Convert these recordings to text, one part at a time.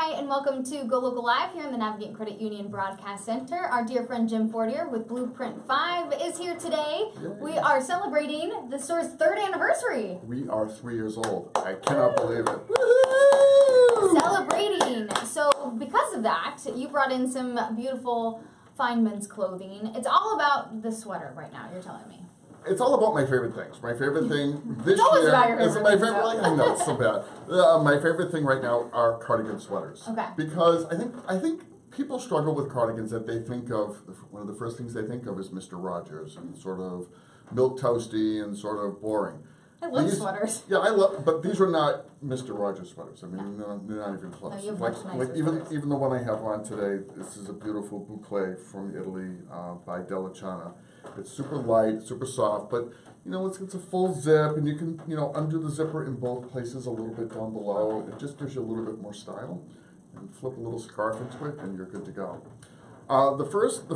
Hi, and welcome to GoLocal Live here in the Navigate Credit Union Broadcast Center. Our dear friend Jim Fortier with Blueprint 5 is here today. Yay. We are celebrating the store's 3rd anniversary. We are 3 years old. I cannot believe it. Woo-hoo! Celebrating. So because of that, you brought in some beautiful fine men's clothing. It's all about the sweater right now, you're telling me. It's all about my favorite things. My favorite thing this year is my favorite. I know it's so bad. My favorite thing right now are cardigan sweaters. Okay. Because I think people struggle with cardigans that they think of. One of the first things they think of is Mr. Rogers and sort of milk toasty and sort of boring. I love sweaters. Yeah, I love. But these are not Mr. Rogers sweaters. I mean, they're not even close. No, you have much nicer sweaters. Even the one I have on today. This is a beautiful boucle from Italy by Della Chana. It's super light, super soft, but you know it's a full zip, and you can undo the zipper in both places a little bit down below. It just gives you a little bit more style, and flip a little scarf into it, and you're good to go. The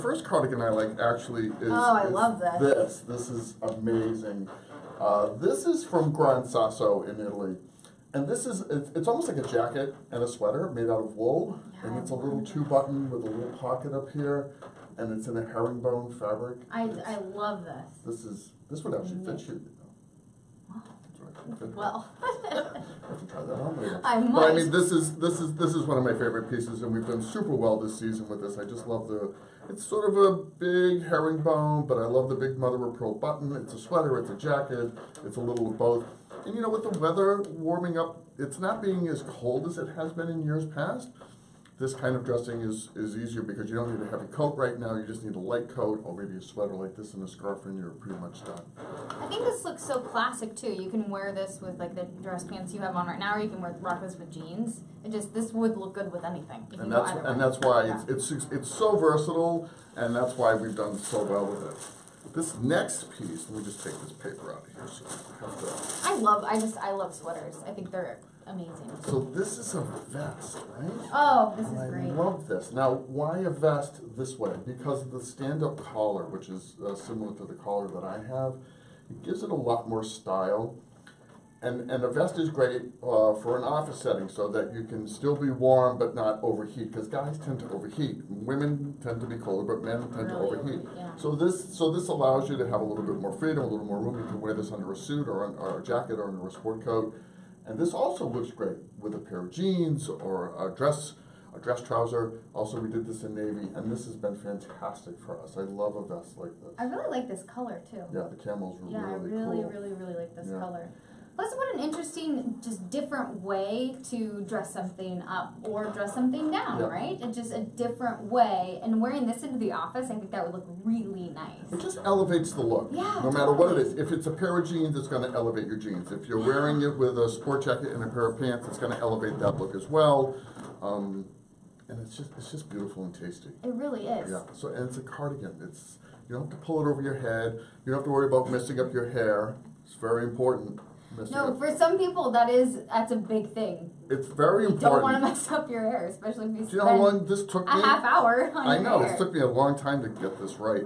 first cardigan I like actually is I love this. This is amazing. This is from Gran Sasso in Italy, and it's almost like a jacket and a sweater made out of wool, and it's a little 2-button with a little pocket up here. And it's in a herringbone fabric. I love this. This would actually fit you. Well, I have to try that on later. I might. But I mean, this is one of my favorite pieces, and we've done super well this season with this. I just love it's sort of a big herringbone, but I love the big mother of pearl button. It's a sweater, it's a jacket, it's a little of both. And with the weather warming up, it's not being as cold as it has been in years past. This kind of dressing is easier because you don't need a heavy coat right now. You just need a light coat or maybe a sweater like this and a scarf, and you're pretty much done. I think this looks so classic too. You can wear this with like the dress pants you have on right now, or you can rock this with jeans. This would look good with anything. And that's why it's so versatile, and that's why we've done so well with it. This next piece, let me just take this paper out of here. So I have to. I love sweaters. I think they're amazing. So this is a vest, right? Oh, this is great. I love this. Now, why a vest this way? Because of the stand-up collar, which is similar to the collar that I have. It gives it a lot more style. And a vest is great for an office setting so that you can still be warm but not overheat, because guys tend to overheat. Women tend to be colder, but men tend to overheat. Yeah. So this allows you to have a little bit more freedom, a little more room. You can wear this under a suit or a jacket or under a sport coat. And this also looks great with a pair of jeans or a dress trouser. Also, we did this in navy, and this has been fantastic for us. I love a vest like this. I really like this color too. Yeah, the camels are really cool. I really like this color. Plus, what an interesting, just different way to dress something up or dress something down, right? It's just a different way. And wearing this into the office, I think that would look really nice. It just elevates the look, no matter what it is. If it's a pair of jeans, it's going to elevate your jeans. If you're wearing it with a sport jacket and a pair of pants, it's going to elevate that look as well. And it's just beautiful and tasty. It really is. Yeah. So, and it's a cardigan. You don't have to pull it over your head. You don't have to worry about messing up your hair. It's very important. No, for some people that's a big thing. It's very important. You don't want to mess up your hair, especially if you spend Do you know how long this took me? A half hour on I know, your hair. it took me a long time to get this right.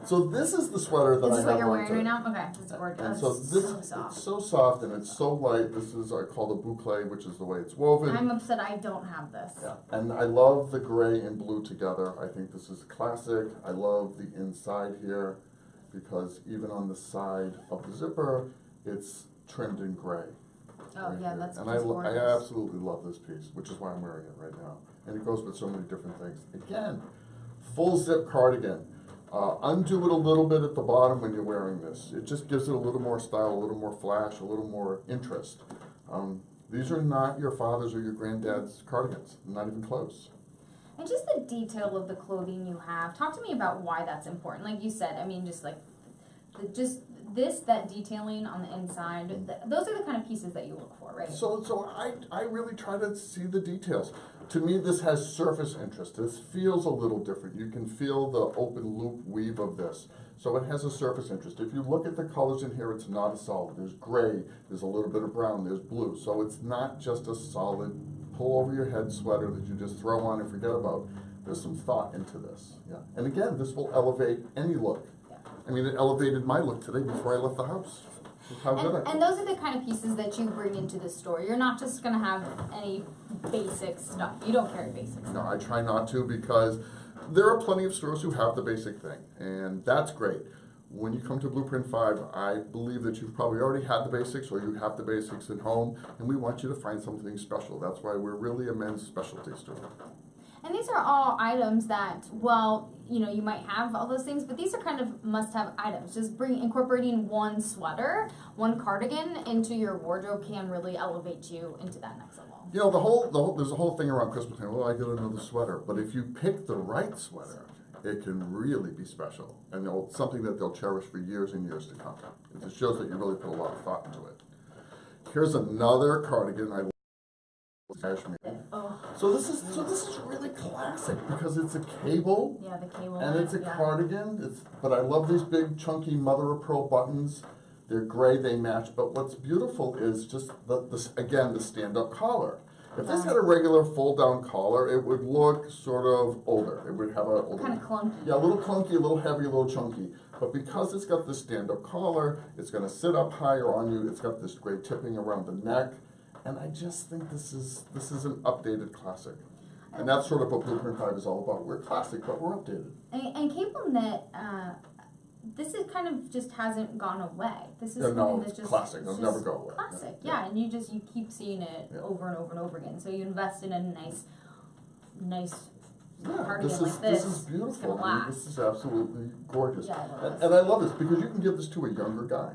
So this is the sweater that I have on. This is what you're wearing right now? Okay, this is gorgeous. And so it's so soft and it's so light. This is called a boucle, which is the way it's woven. I'm upset I don't have this. Yeah, and I love the gray and blue together. I think this is a classic. I love the inside here because even on the side of the zipper, it's trimmed in gray. Oh right yeah, that's gorgeous. I absolutely love this piece, which is why I'm wearing it right now. And it goes with so many different things. Again, full zip cardigan. Undo it a little bit at the bottom when you're wearing this. It just gives it a little more style, a little more flash, a little more interest. These are not your father's or your granddad's cardigans, not even close. And just the detail of the clothing you have. Talk to me about why that's important. Like you said, I mean, just like that detailing on the inside, those are the kind of pieces that you look for, right? So I really try to see the details. To me, this has surface interest. This feels a little different. You can feel the open loop weave of this. So it has a surface interest. If you look at the colors in here, it's not a solid. There's gray, there's a little bit of brown, there's blue. So it's not just a solid pull over your head sweater that you just throw on and forget about. There's some thought into this. Yeah. And again, this will elevate any look. I mean, it elevated my look today before I left the house. That's how good I And those are the kind of pieces that you bring into the store. You're not just gonna have any basic stuff. You don't carry basic stuff. No, I try not to because there are plenty of stores who have the basic thing, and that's great. When you come to Blueprint 5, I believe that you've probably already had the basics or you have the basics at home, and we want you to find something special. That's why we're really a men's specialty store. And these are all items that, well, you know, you might have all those things, but these are kind of must-have items. Just incorporating one sweater, one cardigan into your wardrobe can really elevate you into that next level. You know, there's a whole thing around Christmas time. Well, I get another sweater, but if you pick the right sweater, it can really be special, and something that they'll cherish for years and years to come. It just shows that you really put a lot of thought into it. Here's another cardigan. I love cashmere. Oh. So this is really classic because it's a cable. Yeah, the cable. And it's a cardigan. But I love these big chunky mother of pearl buttons. They're gray, they match. But what's beautiful is just the stand-up collar. If this had a regular fold-down collar, it would look sort of older. It would have a kind of clunky. Yeah, a little clunky, a little heavy, a little chunky. But because it's got this stand-up collar, it's going to sit up higher on you. It's got this great tipping around the neck, and I just think this is an updated classic. And that's sort of what Blueprint 5 is all about. We're classic, but we're updated. And cable knit, this is kind of just hasn't gone away. This is no, that's just classic. It'll never go away. Classic, yeah. And you keep seeing it over and over and over again. So you invest in a nice cardigan like this. This is beautiful. It's gonna last. This is absolutely gorgeous. Yeah, I love and I love this because you can give this to a younger guy,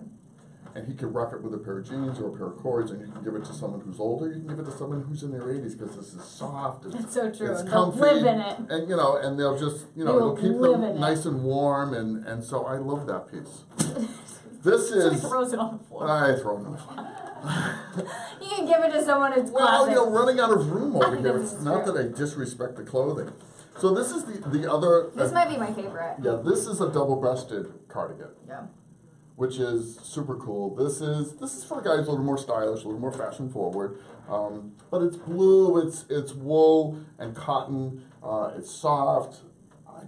and he can rock it with a pair of jeans or a pair of cords, and you can give it to someone who's older. You can give it to someone who's in their 80s because this is soft. That's so true. It's They'll comfy, live in it. and and they'll just it'll keep them nice and warm, and so I love that piece. This is. He throws it on the floor. I throw it on the floor. You can give it to someone who's classic. Well, running out of room over here. It's not that I disrespect the clothing. So this is the other. This might be my favorite. Yeah, this is a double-breasted cardigan. Yeah. Which is super cool. This is for guys a little more stylish, a little more fashion forward. But it's blue, it's wool and cotton. It's soft.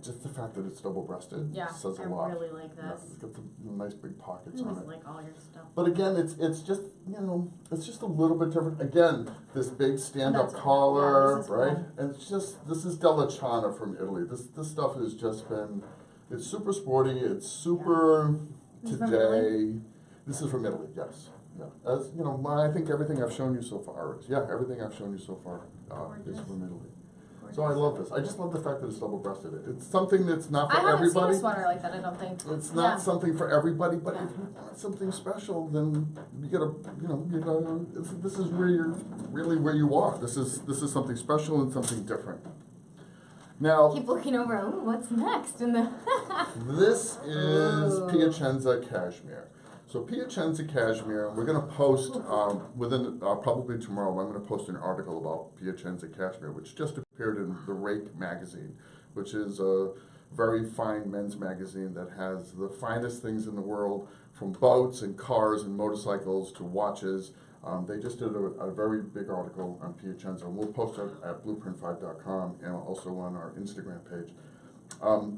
Just the fact that it's double-breasted says a lot. I really like this. Yeah, it's got the nice big pockets on it. on I like all your stuff. But again, it's just it's just a little bit different. Again, this big stand-up collar, right? Cool. And this is Della Chana from Italy. This stuff has just been, it's super sporty. It's super today. This is from Italy, yes. Yeah. As you know, I think everything I've shown you so far is everything I've shown you so far is from Italy. So I love this. I just love the fact that it's double-breasted. It's something that's not for everybody. I haven't seen a sweater like that, I don't think. It's not something for everybody, but if you want something special, then you gotta, this is where you're really where you are. This is something special and something different. Now, keep looking over. Ooh, what's next? In the this is Piacenza cashmere. So Piacenza cashmere, we're going to post within probably tomorrow. I'm going to post an article about Piacenza cashmere, which just appeared in the Rake magazine, which is a very fine men's magazine that has the finest things in the world, from boats and cars and motorcycles to watches. They just did a very big article on Piacenza, and we'll post it at blueprint5.com and also on our Instagram page.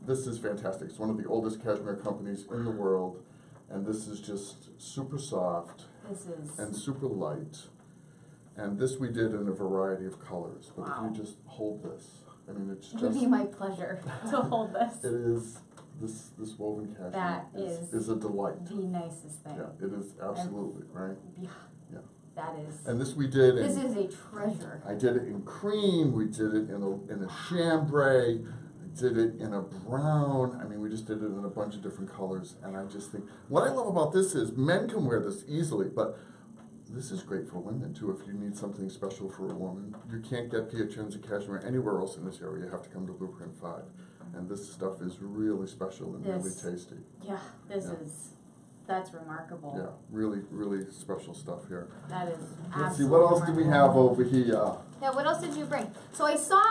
This is fantastic. It's one of the oldest cashmere companies in the world. And this is just super soft and super light. And this we did in a variety of colors. But if you just hold this, I mean, it's just... It would be my pleasure to hold this. It is, this woven cashmere that is a delight. The nicest thing. Yeah, it is absolutely, right? Yeah. That is. And this we did This is a treasure. I did it in cream, we did it in a chambray, did it in a brown. I mean, we just did it in a bunch of different colors, and I just think what I love about this is men can wear this easily, but this is great for women too. If you need something special for a woman, you can't get Piacenza cashmere anywhere else in this area. You have to come to Blueprint 5, and this stuff is really special and really tasty. Yeah, that's remarkable. Yeah, really, really special stuff here. That is absolutely Let's see, what else do we have over here? Yeah, what else did you bring? So I saw,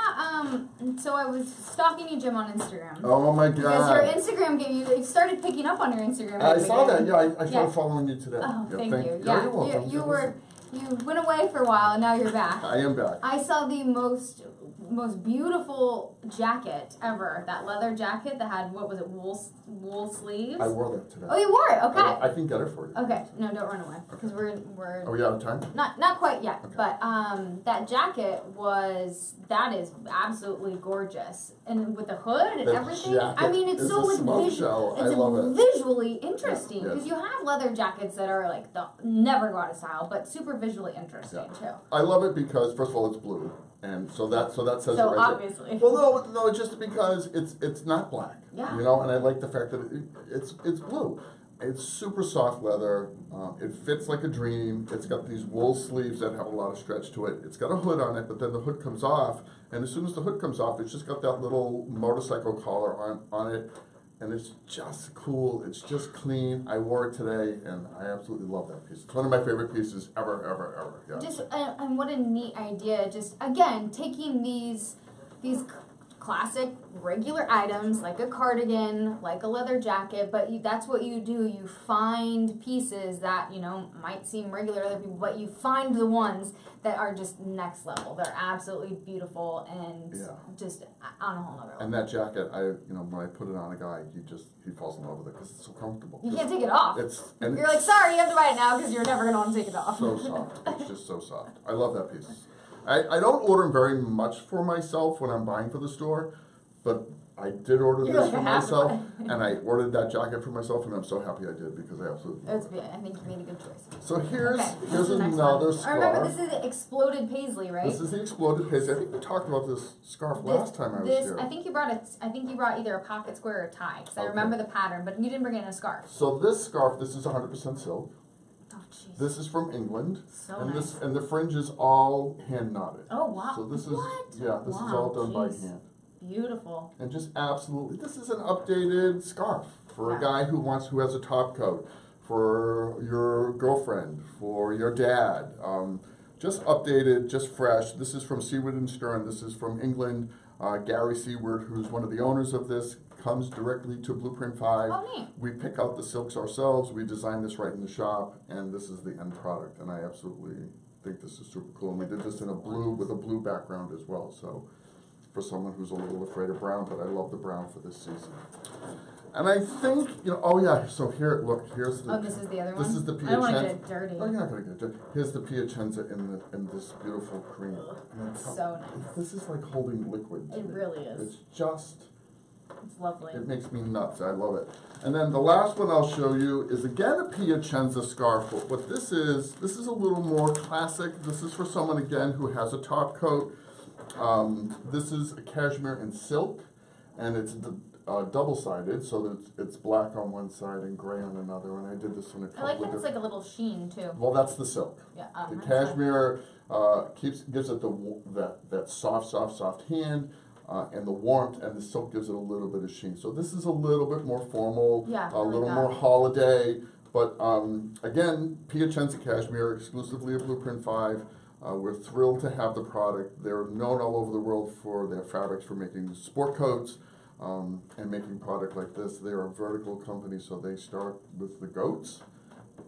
so I was stalking you, Jim, on Instagram. Oh my God. Because your Instagram game, you started picking up on your Instagram. I saw that, I started following you today. Oh, thank you. Yeah, you're welcome. You went away for a while and now you're back. I am back. I saw the most most beautiful jacket ever. That leather jacket that had, what was it, wool sleeves? I wore that today. Oh, you wore it? Okay. I can get it for you. Okay, no, don't run away, because we're Are we out of time? not quite yet, Okay. but that jacket that is absolutely gorgeous, and with the hood and The everything. jacket I mean, it's is so a smoke show. I love it. visually interesting, Yes. because you have leather jackets that are like never go out of style, but super visually interesting too. I love it because first of all it's blue, and so that says it So right obviously. there. Well, no, just because it's not black. Yeah. You know, and I like the fact that it's blue. It's super soft leather. It fits like a dream. It's got these wool sleeves that have a lot of stretch to it. It's got a hood on it, but then the hood comes off, and as soon as the hood comes off, it's just got that little motorcycle collar on it, and it's just cool. It's just clean. I wore it today, and I absolutely love that piece. It's one of my favorite pieces ever. Yeah. Just and what a neat idea! Just again, taking these classic regular items like a cardigan, like a leather jacket, but that's what you do. You find pieces that might seem regular to other people, but you find the ones that are just next level. They're absolutely beautiful and just on a whole nother level. And that jacket, when I put it on a guy, he falls in love with it because it's so comfortable. You can't take it off. You're like, sorry, you have to buy it now because you're never going to want to take it off. So soft. It's just so soft. I love that piece. I don't order very much for myself when I'm buying for the store, but I did order this for myself, and I ordered that jacket for myself, and I'm so happy I did because I absolutely love it. I think you made a good choice. So here's the another scarf. scarf. Remember, this is the exploded paisley, right? This is the exploded paisley. I think we talked about this scarf last time I was here. I think you brought either a pocket square or a tie, because I remember the pattern, but you didn't bring in a scarf. So this scarf, this is 100% silk. Oh, jeez. This is from England, nice. and the fringe is all hand knotted. Oh wow! So this what? is this is all done by hand. Beautiful. And just absolutely, this is an updated scarf for a guy who has a top coat, for your girlfriend, for your dad. Just updated, just fresh. This is from Seaward & Stern. This is from England. Gary Seaward, who's one of the owners of this, comes directly to Blueprint 5. Oh, neat. We pick out the silks ourselves. We design this right in the shop, and this is the end product. And I absolutely think this is super cool. And we did this in a blue, with a blue background as well. So for someone who's a little afraid of brown, but I love the brown for this season. And I think, so here, look, here's the... Oh, this is the other one? This is the I don't want to Piacenza. get it dirty. Oh, you're not going to get it dirty. Here's the Piacenza in this beautiful cream. So nice. This is like holding liquid. It really is. It's just... It's lovely. It makes me nuts. I love it. And then the last one I'll show you is again a Piacenza scarf. But what this is a little more classic. This is for someone, again, who has a top coat. This is a cashmere and silk, and it's double-sided, so that it's black on one side and gray on another. And I did this in a couple I like that it's like a little sheen too. Well, that's the silk. Yeah. The cashmere gives it that soft hand. And the warmth, and the silk gives it a little bit of sheen. So this is a little bit more formal, a little more holiday. But again, Piacenza Cashmere, exclusively at Blueprint 5. We're thrilled to have the product. They're known all over the world for their fabrics, for making sport coats and making product like this. They're a vertical company, so they start with the goats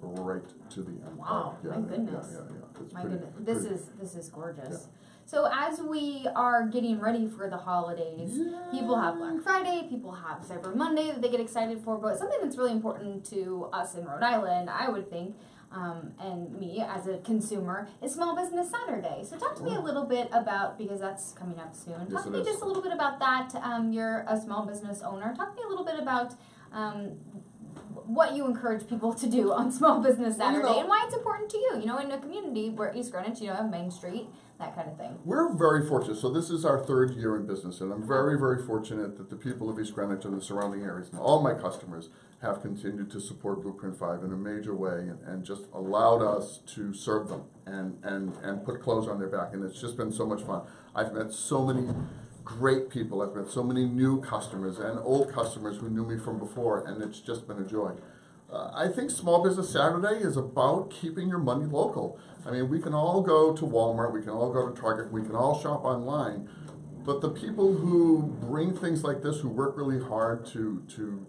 right to the end. Wow, my goodness. It's my pretty, goodness. This is gorgeous. Yeah. So as we are getting ready for the holidays, people have Black Friday, people have Cyber Monday that they get excited for, but something that's really important to us in Rhode Island, I would think, and me as a consumer, is Small Business Saturday. So talk to me a little bit about, because that's coming up soon, talk to me just a little bit about that. You're a small business owner. Talk to me a little bit about what you encourage people to do on Small Business Saturday and why it's important to you, in a community where East Greenwich, Main Street, that kind of thing. We're very fortunate. So this is our 3rd year in business, and I'm very, very fortunate that the people of East Greenwich and the surrounding areas, and all my customers, have continued to support Blueprint 5 in a major way and just allowed us to serve them and put clothes on their back, and it's just been so much fun. I've met so many great people. I've met so many new customers and old customers who knew me from before, and it's just been a joy. I think Small Business Saturday is about keeping your money local. I mean, we can all go to Walmart, we can all go to Target, we can all shop online, but the people who bring things like this, who work really hard to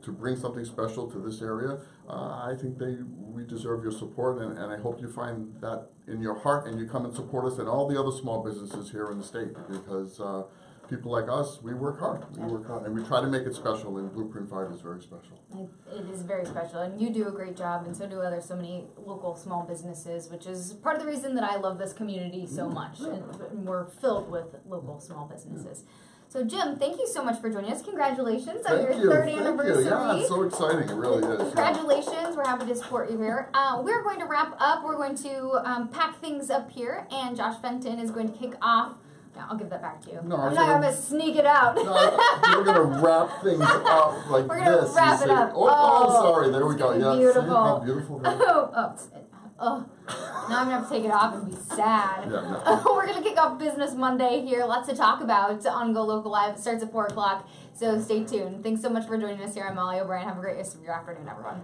bring something special to this area, I think we deserve your support, and I hope you find that in your heart and you come and support us and all the other small businesses here in the state, because people like us, we work hard. We work hard, and we try to make it special. And Blueprint 5 is very special. It is very special, and you do a great job, and so do so many local small businesses, which is part of the reason that I love this community so much, and we're filled with local small businesses. So Jim, thank you so much for joining us. Congratulations on your third anniversary. Yeah, it's so exciting. It really is. Congratulations. We're happy to support you here. We're going to wrap up. We're going to pack things up here, and Josh Fenton is going to kick off. Yeah, I'll give that back to you. No, I'm not going to sneak it out. No, we're going to wrap things up like we're gonna this. Wrap it up. Oh, sorry. There we go. Yeah, beautiful. See how beautiful that is? Oh. Now I'm going to have to take it off and be sad. Yeah. We're going to kick off Business Monday here. Lots to talk about on GoLocal Live. It starts at 4 o'clock, so stay tuned. Thanks so much for joining us here. I'm Molly O'Brien. Have a great rest of your afternoon, everyone.